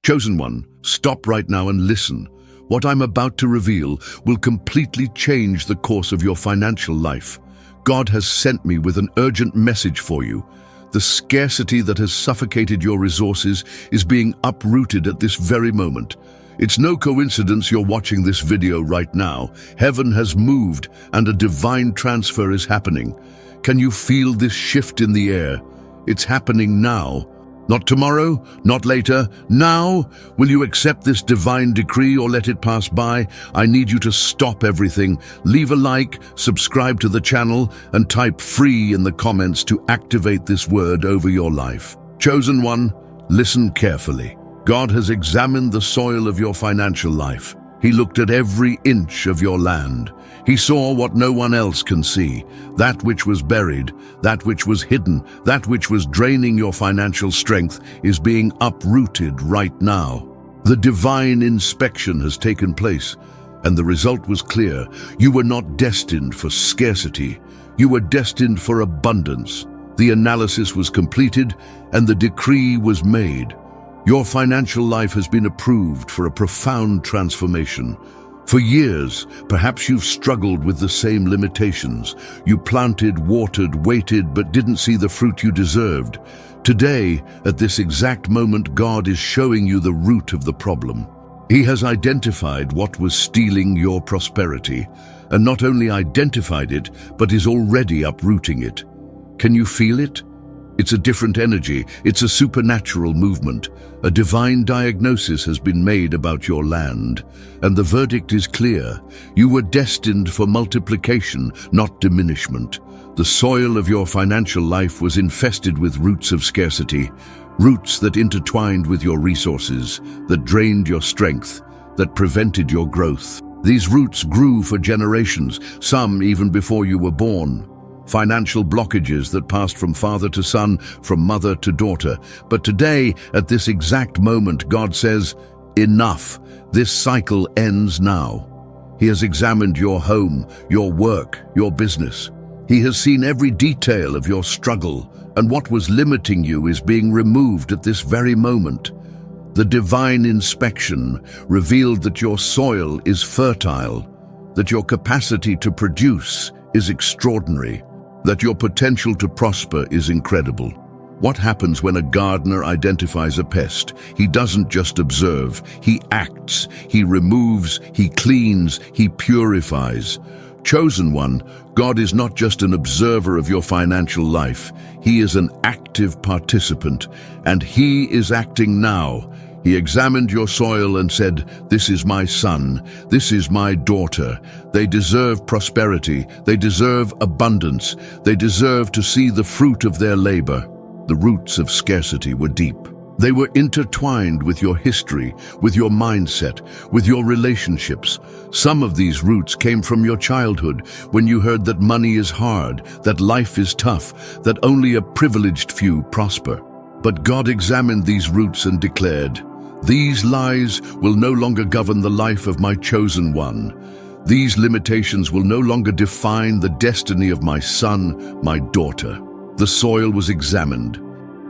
Chosen one, stop right now and listen. What I'm about to reveal will completely change the course of your financial life. God has sent me with an urgent message for you. The scarcity that has suffocated your resources is being uprooted at this very moment. It's no coincidence you're watching this video right now. Heaven has moved and a divine transfer is happening. Can you feel this shift in the air? It's happening now. Not tomorrow, not later, now. Will you accept this divine decree or let it pass by? I need you to stop everything. Leave a like, subscribe to the channel, and type free in the comments to activate this word over your life. Chosen one, listen carefully. God has examined the soil of your financial life. He looked at every inch of your land. He saw what no one else can see, that which was buried, that which was hidden, that which was draining your financial strength is being uprooted right now. The divine inspection has taken place, and the result was clear. You were not destined for scarcity. You were destined for abundance. The analysis was completed, and the decree was made. Your financial life has been approved for a profound transformation. For years, perhaps you've struggled with the same limitations. You planted, watered, waited, but didn't see the fruit you deserved. Today, at this exact moment, God is showing you the root of the problem. He has identified what was stealing your prosperity, and not only identified it, but is already uprooting it. Can you feel it? It's a different energy. It's a supernatural movement. A divine diagnosis has been made about your land, and the verdict is clear. You were destined for multiplication, not diminishment. The soil of your financial life was infested with roots of scarcity, roots that intertwined with your resources, that drained your strength, that prevented your growth. These roots grew for generations, some even before you were born. Financial blockages that passed from father to son, from mother to daughter. But today, at this exact moment, God says, enough. This cycle ends now. He has examined your home, your work, your business. He has seen every detail of your struggle, and what was limiting you is being removed at this very moment. The divine inspection revealed that your soil is fertile, that your capacity to produce is extraordinary, that your potential to prosper is incredible. What happens when a gardener identifies a pest? He doesn't just observe, he acts, he removes, he cleans, he purifies. Chosen one, God is not just an observer of your financial life, he is an active participant, and he is acting now. He examined your soil and said, this is my son, this is my daughter. They deserve prosperity, they deserve abundance, they deserve to see the fruit of their labor. The roots of scarcity were deep. They were intertwined with your history, with your mindset, with your relationships. Some of these roots came from your childhood, when you heard that money is hard, that life is tough, that only a privileged few prosper. But God examined these roots and declared, these lies will no longer govern the life of my chosen one. These limitations will no longer define the destiny of my son, my daughter. The soil was examined,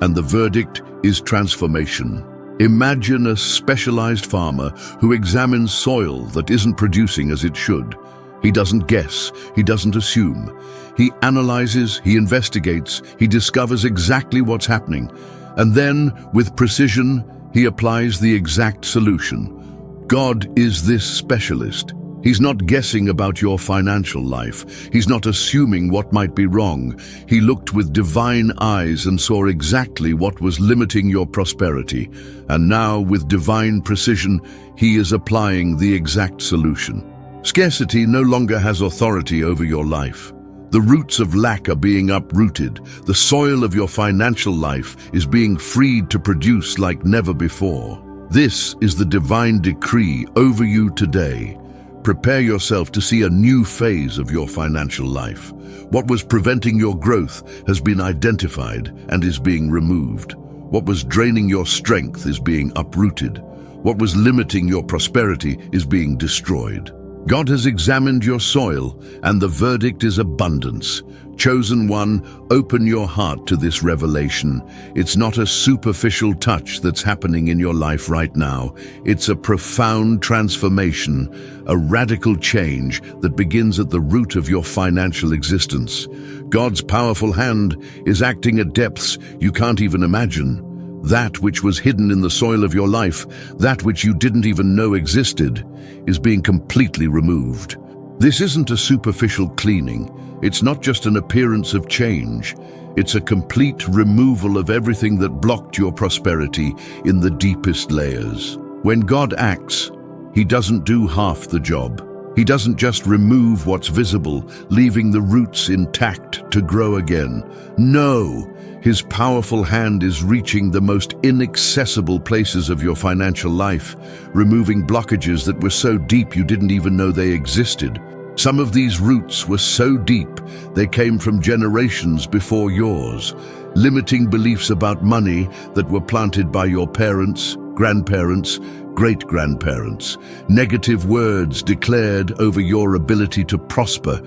and the verdict is transformation. Imagine a specialized farmer who examines soil that isn't producing as it should. He doesn't guess, he doesn't assume. He analyzes, he investigates, he discovers exactly what's happening. And then, with precision, he applies the exact solution. God is this specialist. He's not guessing about your financial life. He's not assuming what might be wrong. He looked with divine eyes and saw exactly what was limiting your prosperity. And now, with divine precision, he is applying the exact solution. Scarcity no longer has authority over your life. The roots of lack are being uprooted. The soil of your financial life is being freed to produce like never before. This is the divine decree over you today. Prepare yourself to see a new phase of your financial life. What was preventing your growth has been identified and is being removed. What was draining your strength is being uprooted. What was limiting your prosperity is being destroyed. God has examined your soil, and the verdict is abundance. Chosen one, open your heart to this revelation. It's not a superficial touch that's happening in your life right now. It's a profound transformation, a radical change that begins at the root of your financial existence. God's powerful hand is acting at depths you can't even imagine. That which was hidden in the soil of your life, that which you didn't even know existed, is being completely removed. This isn't a superficial cleaning. It's not just an appearance of change. It's a complete removal of everything that blocked your prosperity in the deepest layers. When God acts, He doesn't do half the job. He doesn't just remove what's visible, leaving the roots intact to grow again. No, His powerful hand is reaching the most inaccessible places of your financial life, removing blockages that were so deep you didn't even know they existed. Some of these roots were so deep they came from generations before yours, limiting beliefs about money that were planted by your parents, grandparents, great-grandparents, negative words declared over your ability to prosper,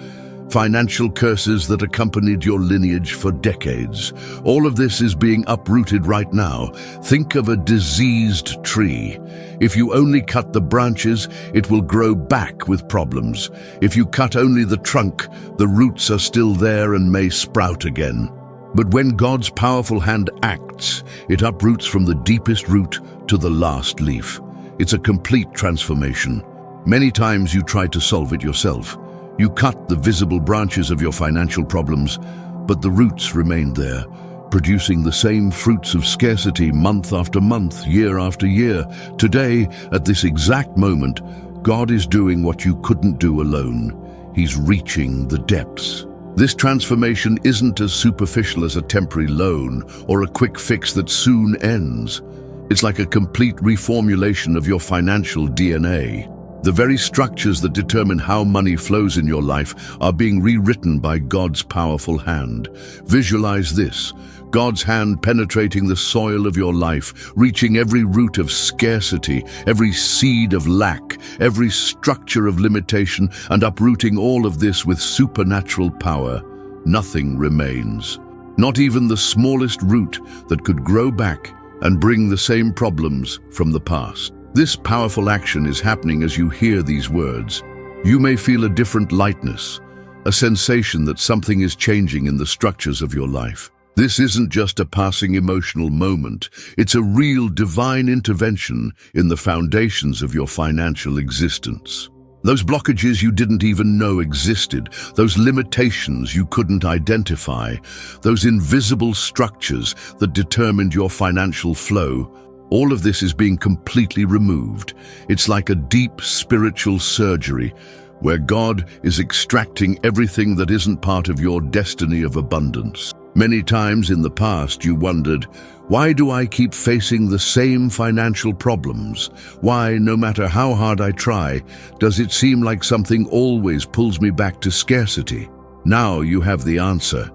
financial curses that accompanied your lineage for decades. All of this is being uprooted right now. Think of a diseased tree. If you only cut the branches, it will grow back with problems. If you cut only the trunk, the roots are still there and may sprout again. But when God's powerful hand acts, it uproots from the deepest root to the last leaf. It's a complete transformation. Many times you try to solve it yourself. You cut the visible branches of your financial problems, but the roots remained there, producing the same fruits of scarcity month after month, year after year. Today, at this exact moment, God is doing what you couldn't do alone. He's reaching the depths. This transformation isn't as superficial as a temporary loan or a quick fix that soon ends. It's like a complete reformulation of your financial DNA. The very structures that determine how money flows in your life are being rewritten by God's powerful hand. Visualize this: God's hand penetrating the soil of your life, reaching every root of scarcity, every seed of lack, every structure of limitation, and uprooting all of this with supernatural power. Nothing remains. Not even the smallest root that could grow back and bring the same problems from the past. This powerful action is happening as you hear these words. You may feel a different lightness, a sensation that something is changing in the structures of your life. This isn't just a passing emotional moment. It's a real divine intervention in the foundations of your financial existence. Those blockages you didn't even know existed, those limitations you couldn't identify, those invisible structures that determined your financial flow, all of this is being completely removed. It's like a deep spiritual surgery where God is extracting everything that isn't part of your destiny of abundance. Many times in the past you wondered, why do I keep facing the same financial problems? Why, no matter how hard I try, does it seem like something always pulls me back to scarcity? Now you have the answer.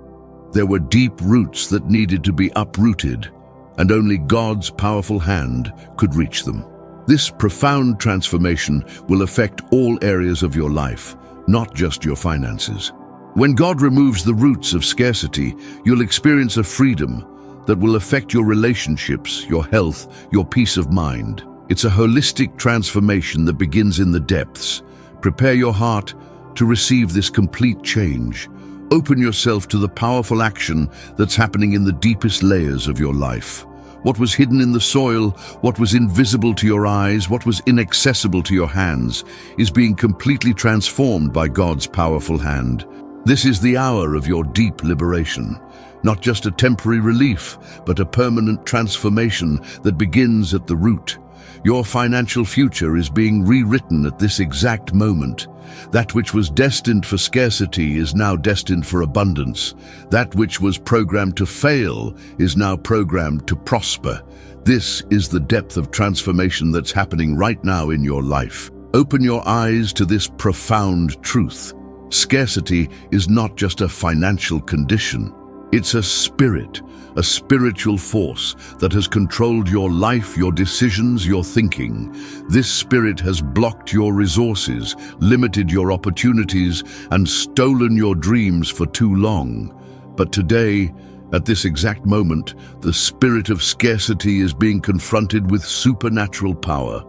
There were deep roots that needed to be uprooted, and only God's powerful hand could reach them. This profound transformation will affect all areas of your life, not just your finances. When God removes the roots of scarcity, you'll experience a freedom that will affect your relationships, your health, your peace of mind. It's a holistic transformation that begins in the depths. Prepare your heart to receive this complete change. Open yourself to the powerful action that's happening in the deepest layers of your life. What was hidden in the soil, what was invisible to your eyes, what was inaccessible to your hands, is being completely transformed by God's powerful hand. This is the hour of your deep liberation. Not just a temporary relief, but a permanent transformation that begins at the root. Your financial future is being rewritten at this exact moment. That which was destined for scarcity is now destined for abundance. That which was programmed to fail is now programmed to prosper. This is the depth of transformation that's happening right now in your life. Open your eyes to this profound truth. Scarcity is not just a financial condition. It's a spirit, a spiritual force that has controlled your life, your decisions, your thinking. This spirit has blocked your resources, limited your opportunities, and stolen your dreams for too long. But today, at this exact moment, the spirit of scarcity is being confronted with supernatural power.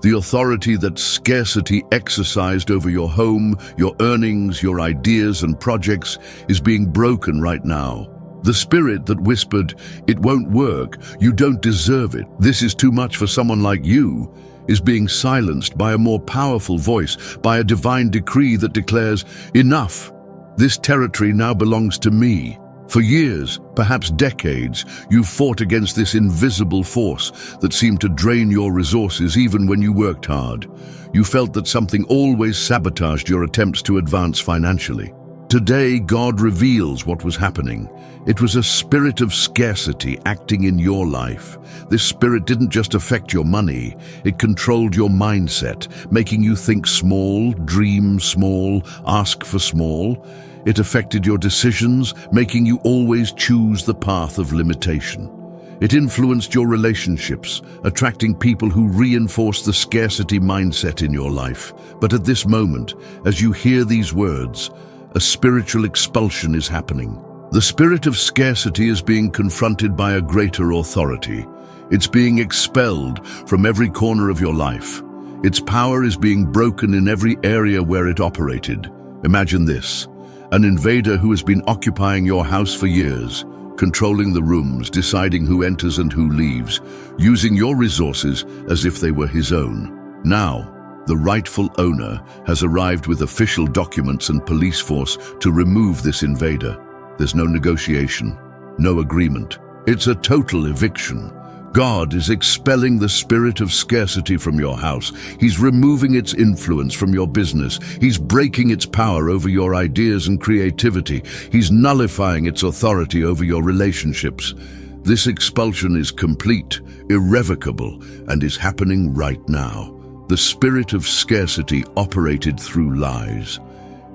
The authority that scarcity exercised over your home, your earnings, your ideas and projects is being broken right now. The spirit that whispered, "It won't work, you don't deserve it, this is too much for someone like you," is being silenced by a more powerful voice, by a divine decree that declares, "Enough! This territory now belongs to me." For years, perhaps decades, you've fought against this invisible force that seemed to drain your resources even when you worked hard. You felt that something always sabotaged your attempts to advance financially. Today, God reveals what was happening. It was a spirit of scarcity acting in your life. This spirit didn't just affect your money, it controlled your mindset, making you think small, dream small, ask for small. It affected your decisions, making you always choose the path of limitation. It influenced your relationships, attracting people who reinforce the scarcity mindset in your life. But at this moment, as you hear these words, a spiritual expulsion is happening. The spirit of scarcity is being confronted by a greater authority. It's being expelled from every corner of your life. Its power is being broken in every area where it operated. Imagine this. An invader who has been occupying your house for years, controlling the rooms, deciding who enters and who leaves, using your resources as if they were his own. Now, the rightful owner has arrived with official documents and police force to remove this invader. There's no negotiation, no agreement. It's a total eviction. God is expelling the spirit of scarcity from your house. He's removing its influence from your business. He's breaking its power over your ideas and creativity. He's nullifying its authority over your relationships. This expulsion is complete, irrevocable, and is happening right now. The spirit of scarcity operated through lies.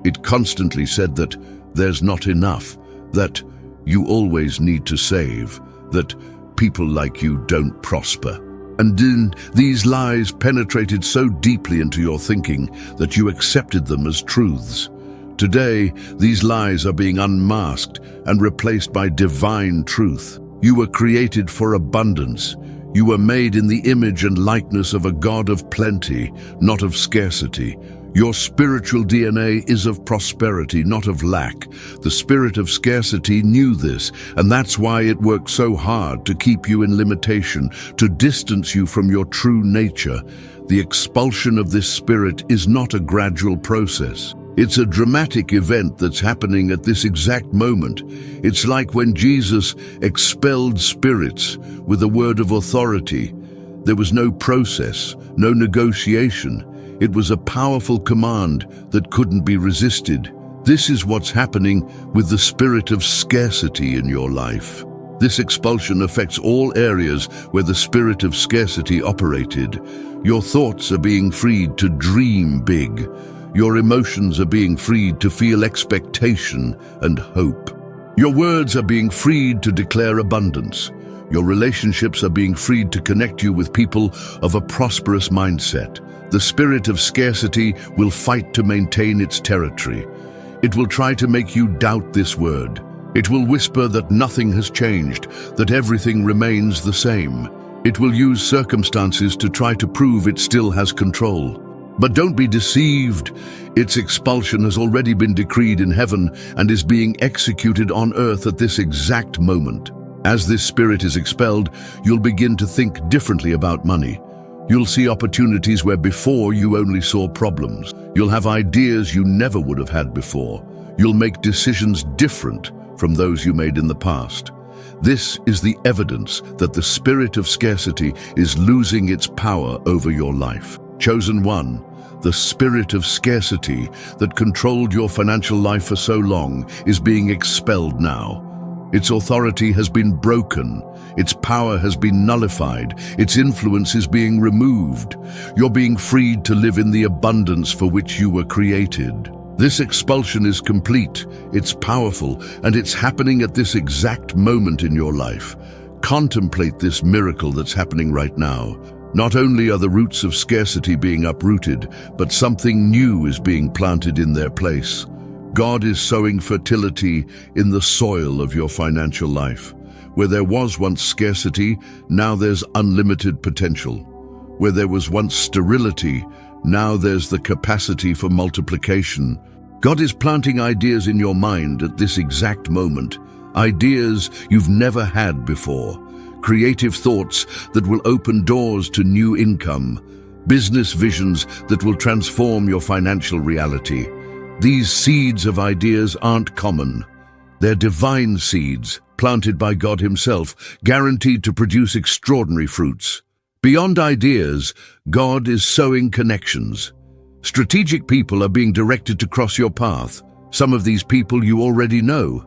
It constantly said that there's not enough, that you always need to save, that people like you don't prosper. And then these lies penetrated so deeply into your thinking that you accepted them as truths. Today, these lies are being unmasked and replaced by divine truth. You were created for abundance. You were made in the image and likeness of a God of plenty, not of scarcity. Your spiritual DNA is of prosperity, not of lack. The spirit of scarcity knew this, and that's why it worked so hard to keep you in limitation, to distance you from your true nature. The expulsion of this spirit is not a gradual process. It's a dramatic event that's happening at this exact moment. It's like when Jesus expelled spirits with a word of authority. There was no process, no negotiation. It was a powerful command that couldn't be resisted. This is what's happening with the spirit of scarcity in your life. This expulsion affects all areas where the spirit of scarcity operated. Your thoughts are being freed to dream big. Your emotions are being freed to feel expectation and hope. Your words are being freed to declare abundance. Your relationships are being freed to connect you with people of a prosperous mindset. The spirit of scarcity will fight to maintain its territory. It will try to make you doubt this word. It will whisper that nothing has changed, that everything remains the same. It will use circumstances to try to prove it still has control. But don't be deceived. Its expulsion has already been decreed in heaven and is being executed on earth at this exact moment. As this spirit is expelled, you'll begin to think differently about money. You'll see opportunities where before you only saw problems. You'll have ideas you never would have had before. You'll make decisions different from those you made in the past. This is the evidence that the spirit of scarcity is losing its power over your life. Chosen one, the spirit of scarcity that controlled your financial life for so long is being expelled now. Its authority has been broken. Its power has been nullified. Its influence is being removed. You're being freed to live in the abundance for which you were created. This expulsion is complete, it's powerful, and it's happening at this exact moment in your life. Contemplate this miracle that's happening right now. Not only are the roots of scarcity being uprooted, but something new is being planted in their place. God is sowing fertility in the soil of your financial life. Where there was once scarcity, now there's unlimited potential. Where there was once sterility, now there's the capacity for multiplication. God is planting ideas in your mind at this exact moment, ideas you've never had before, creative thoughts that will open doors to new income, business visions that will transform your financial reality. These seeds of ideas aren't common. They're divine seeds, planted by God Himself, guaranteed to produce extraordinary fruits. Beyond ideas, God is sowing connections. Strategic people are being directed to cross your path. Some of these people you already know.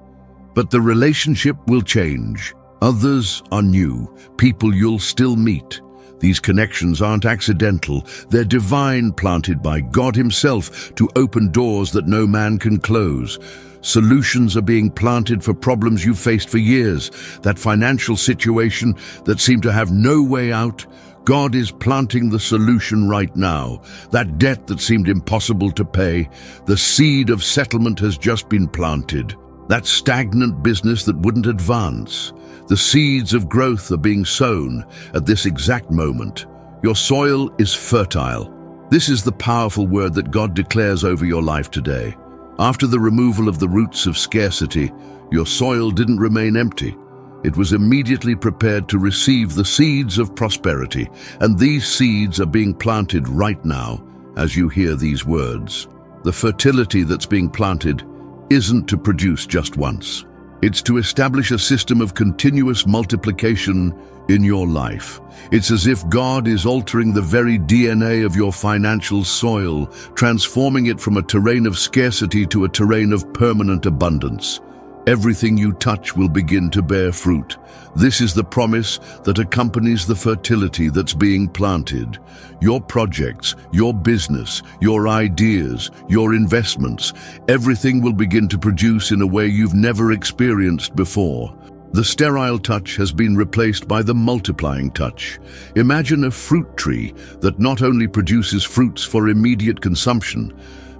But the relationship will change. Others are new, people you'll still meet. These connections aren't accidental, they're divine, planted by God Himself to open doors that no man can close. Solutions are being planted for problems you've faced for years. That financial situation that seemed to have no way out, God is planting the solution right now. That debt that seemed impossible to pay, the seed of settlement has just been planted. That stagnant business that wouldn't advance, the seeds of growth are being sown at this exact moment. Your soil is fertile. This is the powerful word that God declares over your life today. After the removal of the roots of scarcity, your soil didn't remain empty. It was immediately prepared to receive the seeds of prosperity, and these seeds are being planted right now as you hear these words. The fertility that's being planted isn't to produce just once. It's to establish a system of continuous multiplication in your life. It's as if God is altering the very DNA of your financial soil, transforming it from a terrain of scarcity to a terrain of permanent abundance. Everything you touch will begin to bear fruit. This is the promise that accompanies the fertility that's being planted. Your projects, your business, your ideas, your investments, everything will begin to produce in a way you've never experienced before. The sterile touch has been replaced by the multiplying touch. Imagine a fruit tree that not only produces fruits for immediate consumption,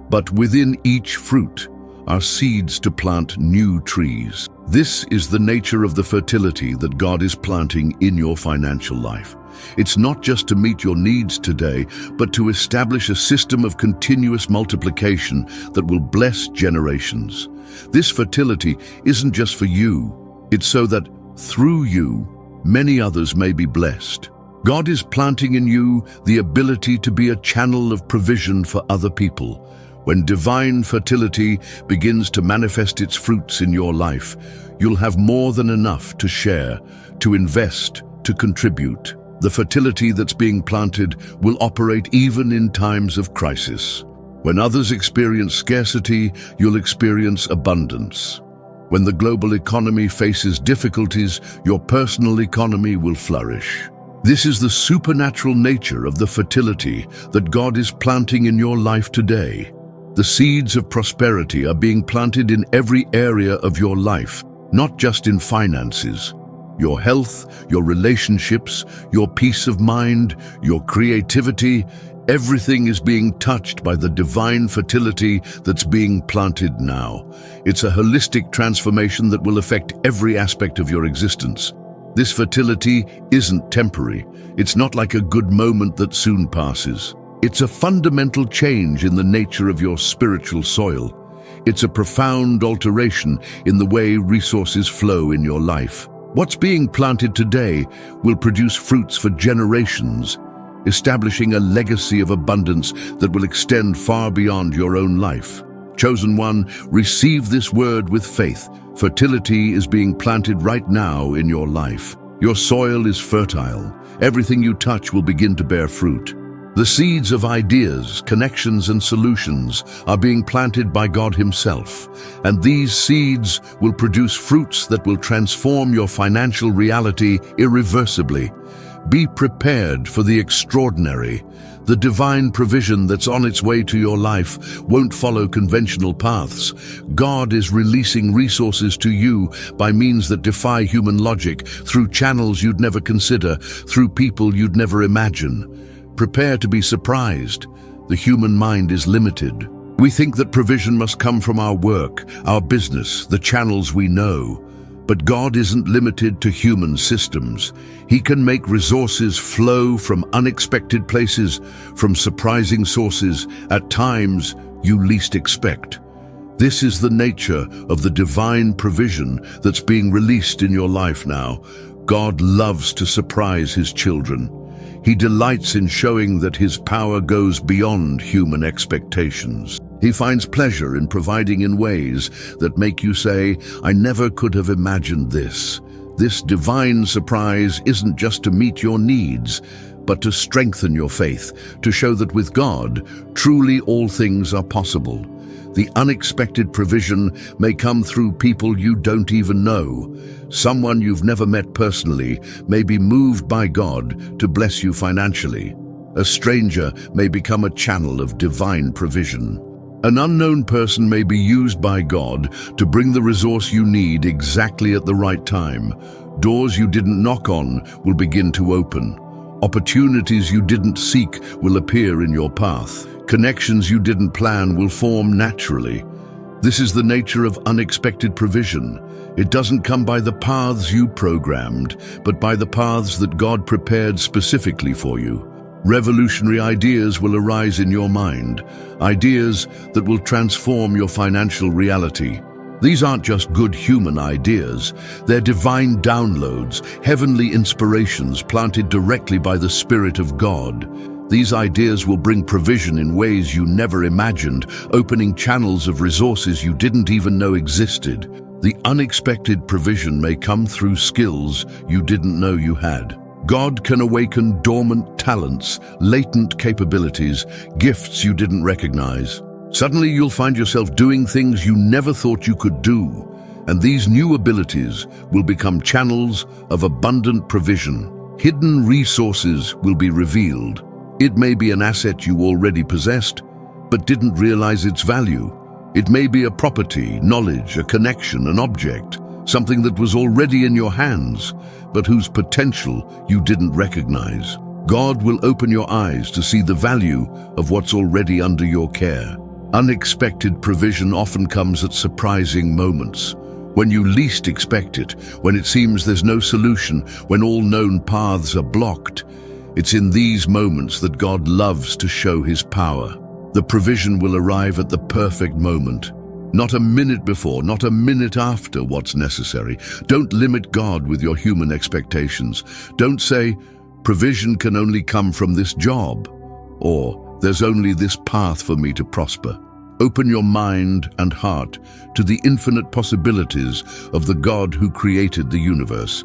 but within each fruit are seeds to plant new trees. This is the nature of the fertility that God is planting in your financial life. It's not just to meet your needs today, but to establish a system of continuous multiplication that will bless generations. This fertility isn't just for you, it's so that through you, many others may be blessed. God is planting in you the ability to be a channel of provision for other people. When divine fertility begins to manifest its fruits in your life, you'll have more than enough to share, to invest, to contribute. The fertility that's being planted will operate even in times of crisis. When others experience scarcity, you'll experience abundance. When the global economy faces difficulties, your personal economy will flourish. This is the supernatural nature of the fertility that God is planting in your life today. The seeds of prosperity are being planted in every area of your life, not just in finances. Your health, your relationships, your peace of mind, your creativity, everything is being touched by the divine fertility that's being planted now. It's a holistic transformation that will affect every aspect of your existence. This fertility isn't temporary. It's not like a good moment that soon passes. It's a fundamental change in the nature of your spiritual soil. It's a profound alteration in the way resources flow in your life. What's being planted today will produce fruits for generations, establishing a legacy of abundance that will extend far beyond your own life. Chosen one, receive this word with faith. Fertility is being planted right now in your life. Your soil is fertile. Everything you touch will begin to bear fruit. The seeds of ideas, connections, and solutions are being planted by God Himself, and these seeds will produce fruits that will transform your financial reality irreversibly. Be prepared for the extraordinary. The divine provision that's on its way to your life won't follow conventional paths. God is releasing resources to you by means that defy human logic, through channels you'd never consider, through people you'd never imagine. Prepare to be surprised. The human mind is limited. We think that provision must come from our work, our business, the channels we know. But God isn't limited to human systems. He can make resources flow from unexpected places, from surprising sources, at times you least expect. This is the nature of the divine provision that's being released in your life now. God loves to surprise his children. He delights in showing that his power goes beyond human expectations. He finds pleasure in providing in ways that make you say, "I never could have imagined this." This divine surprise isn't just to meet your needs, but to strengthen your faith, to show that with God, truly all things are possible. The unexpected provision may come through people you don't even know. Someone you've never met personally may be moved by God to bless you financially. A stranger may become a channel of divine provision. An unknown person may be used by God to bring the resource you need exactly at the right time. Doors you didn't knock on will begin to open. Opportunities you didn't seek will appear in your path. Connections you didn't plan will form naturally. This is the nature of unexpected provision. It doesn't come by the paths you programmed, but by the paths that God prepared specifically for you. Revolutionary ideas will arise in your mind, ideas that will transform your financial reality. These aren't just good human ideas, they're divine downloads, heavenly inspirations planted directly by the Spirit of God. These ideas will bring provision in ways you never imagined, opening channels of resources you didn't even know existed. The unexpected provision may come through skills you didn't know you had. God can awaken dormant talents, latent capabilities, gifts you didn't recognize. Suddenly you'll find yourself doing things you never thought you could do, and these new abilities will become channels of abundant provision. Hidden resources will be revealed. It may be an asset you already possessed, but didn't realize its value. It may be a property, knowledge, a connection, an object, something that was already in your hands, but whose potential you didn't recognize. God will open your eyes to see the value of what's already under your care. Unexpected provision often comes at surprising moments. When you least expect it, when it seems there's no solution, when all known paths are blocked. It's in these moments that God loves to show his power. The provision will arrive at the perfect moment. Not a minute before, not a minute after what's necessary. Don't limit God with your human expectations. Don't say, provision can only come from this job, or there's only this path for me to prosper. Open your mind and heart to the infinite possibilities of the God who created the universe.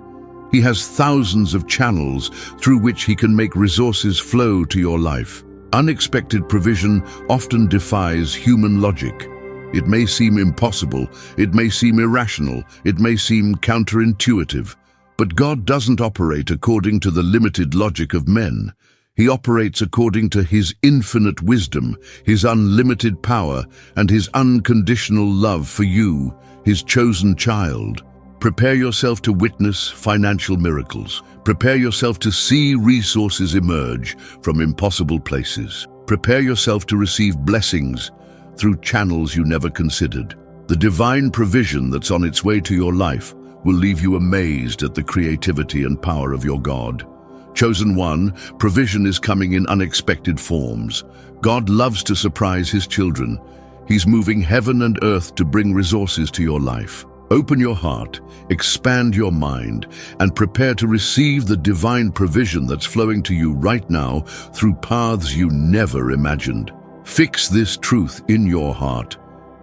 He has thousands of channels through which he can make resources flow to your life. Unexpected provision often defies human logic. It may seem impossible, it may seem irrational, it may seem counterintuitive, but God doesn't operate according to the limited logic of men. He operates according to his infinite wisdom, his unlimited power, and his unconditional love for you, his chosen child. Prepare yourself to witness financial miracles. Prepare yourself to see resources emerge from impossible places. Prepare yourself to receive blessings through channels you never considered. The divine provision that's on its way to your life will leave you amazed at the creativity and power of your God. Chosen one, provision is coming in unexpected forms. God loves to surprise his children. He's moving heaven and earth to bring resources to your life. Open your heart, expand your mind, and prepare to receive the divine provision that's flowing to you right now through paths you never imagined. Fix this truth in your heart.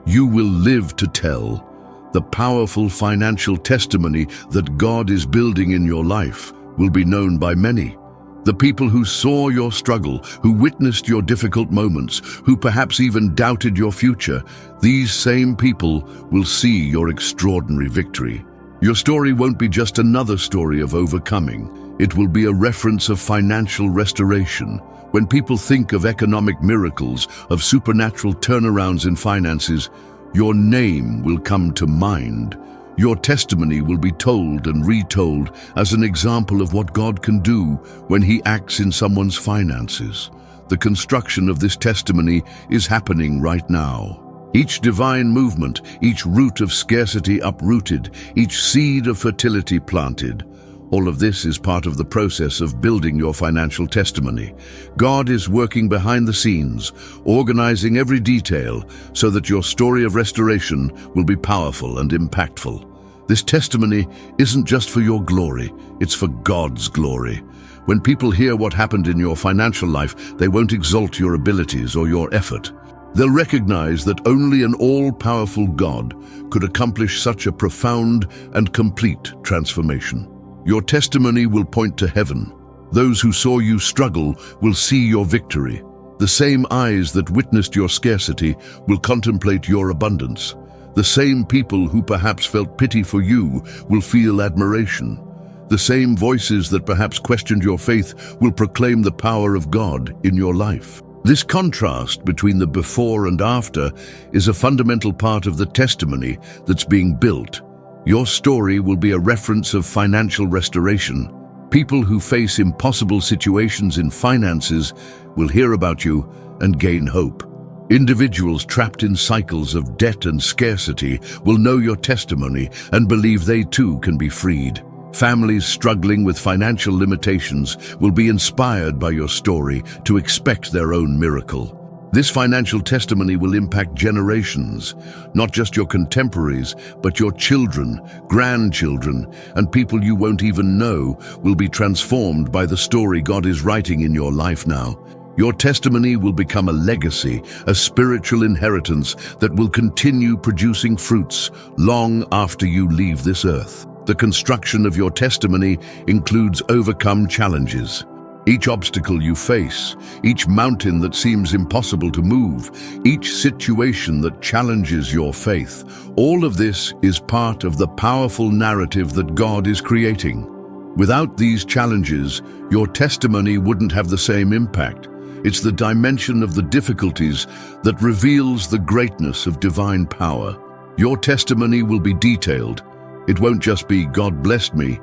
You will live to tell the powerful financial testimony that God is building in your life will be known by many. The people who saw your struggle, who witnessed your difficult moments, who perhaps even doubted your future, these same people will see your extraordinary victory. Your story won't be just another story of overcoming. It will be a reference of financial restoration. When people think of economic miracles, of supernatural turnarounds in finances, your name will come to mind. Your testimony will be told and retold as an example of what God can do when He acts in someone's finances. The construction of this testimony is happening right now. Each divine movement, each root of scarcity uprooted, each seed of fertility planted. All of this is part of the process of building your financial testimony. God is working behind the scenes, organizing every detail so that your story of restoration will be powerful and impactful. This testimony isn't just for your glory, it's for God's glory. When people hear what happened in your financial life, they won't exalt your abilities or your effort. They'll recognize that only an all-powerful God could accomplish such a profound and complete transformation. Your testimony will point to heaven. Those who saw you struggle will see your victory. The same eyes that witnessed your scarcity will contemplate your abundance. The same people who perhaps felt pity for you will feel admiration. The same voices that perhaps questioned your faith will proclaim the power of God in your life. This contrast between the before and after is a fundamental part of the testimony that's being built. Your story will be a reference of financial restoration. People who face impossible situations in finances will hear about you and gain hope. Individuals trapped in cycles of debt and scarcity will know your testimony and believe they too can be freed. Families struggling with financial limitations will be inspired by your story to expect their own miracle. This financial testimony will impact generations, not just your contemporaries, but your children, grandchildren, and people you won't even know will be transformed by the story God is writing in your life now. Your testimony will become a legacy, a spiritual inheritance that will continue producing fruits long after you leave this earth. The construction of your testimony includes overcome challenges. Each obstacle you face, each mountain that seems impossible to move, each situation that challenges your faith, all of this is part of the powerful narrative that God is creating. Without these challenges, your testimony wouldn't have the same impact. It's the dimension of the difficulties that reveals the greatness of divine power. Your testimony will be detailed. It won't just be "God blessed me,"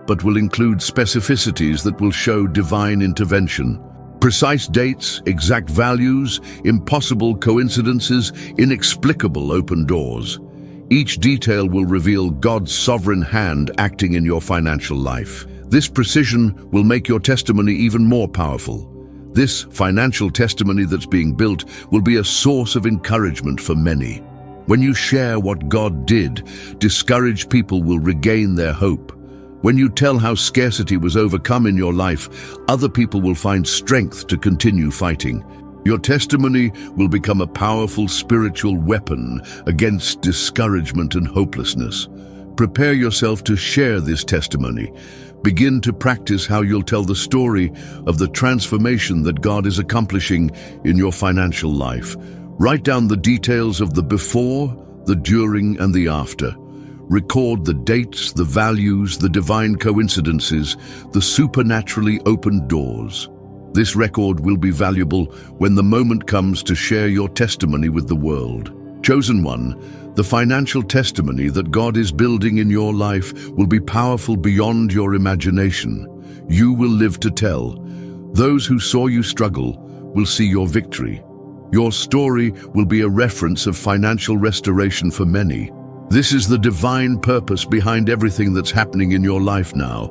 but will include specificities that will show divine intervention. Precise dates, exact values, impossible coincidences, inexplicable open doors. Each detail will reveal God's sovereign hand acting in your financial life. This precision will make your testimony even more powerful. This financial testimony that's being built will be a source of encouragement for many. When you share what God did, discouraged people will regain their hope. When you tell how scarcity was overcome in your life, other people will find strength to continue fighting. Your testimony will become a powerful spiritual weapon against discouragement and hopelessness. Prepare yourself to share this testimony. Begin to practice how you'll tell the story of the transformation that God is accomplishing in your financial life. Write down the details of the before, the during, and the after. Record the dates, the values, the divine coincidences, the supernaturally opened doors. This record will be valuable when the moment comes to share your testimony with the world. Chosen one, the financial testimony that God is building in your life will be powerful beyond your imagination. You will live to tell. Those who saw you struggle will see your victory. Your story will be a reference of financial restoration for many. This is the divine purpose behind everything that's happening in your life now.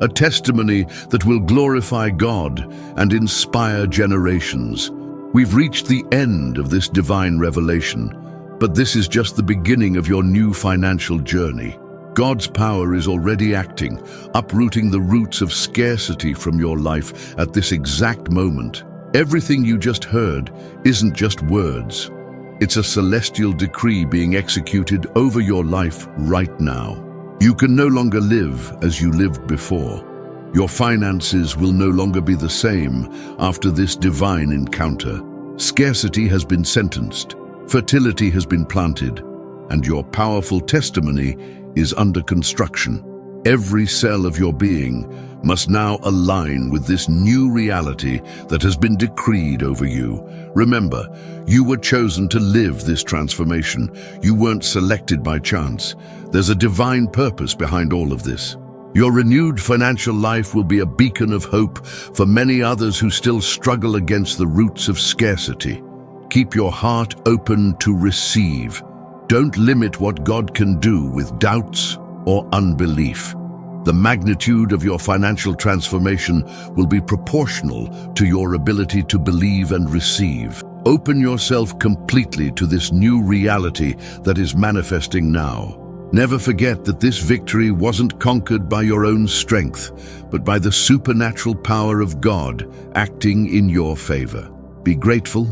A testimony that will glorify God and inspire generations. We've reached the end of this divine revelation, but this is just the beginning of your new financial journey. God's power is already acting, uprooting the roots of scarcity from your life at this exact moment. Everything you just heard isn't just words. It's a celestial decree being executed over your life right now. You can no longer live as you lived before. Your finances will no longer be the same after this divine encounter. Scarcity has been sentenced, fertility has been planted, and your powerful testimony is under construction. Every cell of your being must now align with this new reality that has been decreed over you. Remember, you were chosen to live this transformation. You weren't selected by chance. There's a divine purpose behind all of this. Your renewed financial life will be a beacon of hope for many others who still struggle against the roots of scarcity. Keep your heart open to receive. Don't limit what God can do with doubts or unbelief. The magnitude of your financial transformation will be proportional to your ability to believe and receive. Open yourself completely to this new reality that is manifesting now. Never forget that this victory wasn't conquered by your own strength, but by the supernatural power of God acting in your favor. Be grateful,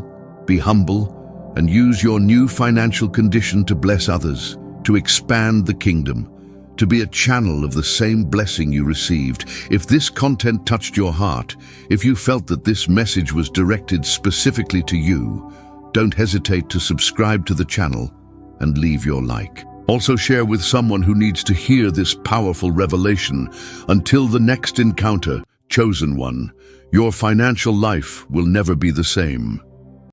be humble, and use your new financial condition to bless others, to expand the kingdom, to be a channel of the same blessing you received. If this content touched your heart, if you felt that this message was directed specifically to you, don't hesitate to subscribe to the channel and leave your like. Also share with someone who needs to hear this powerful revelation. Until the next encounter, chosen one, your financial life will never be the same.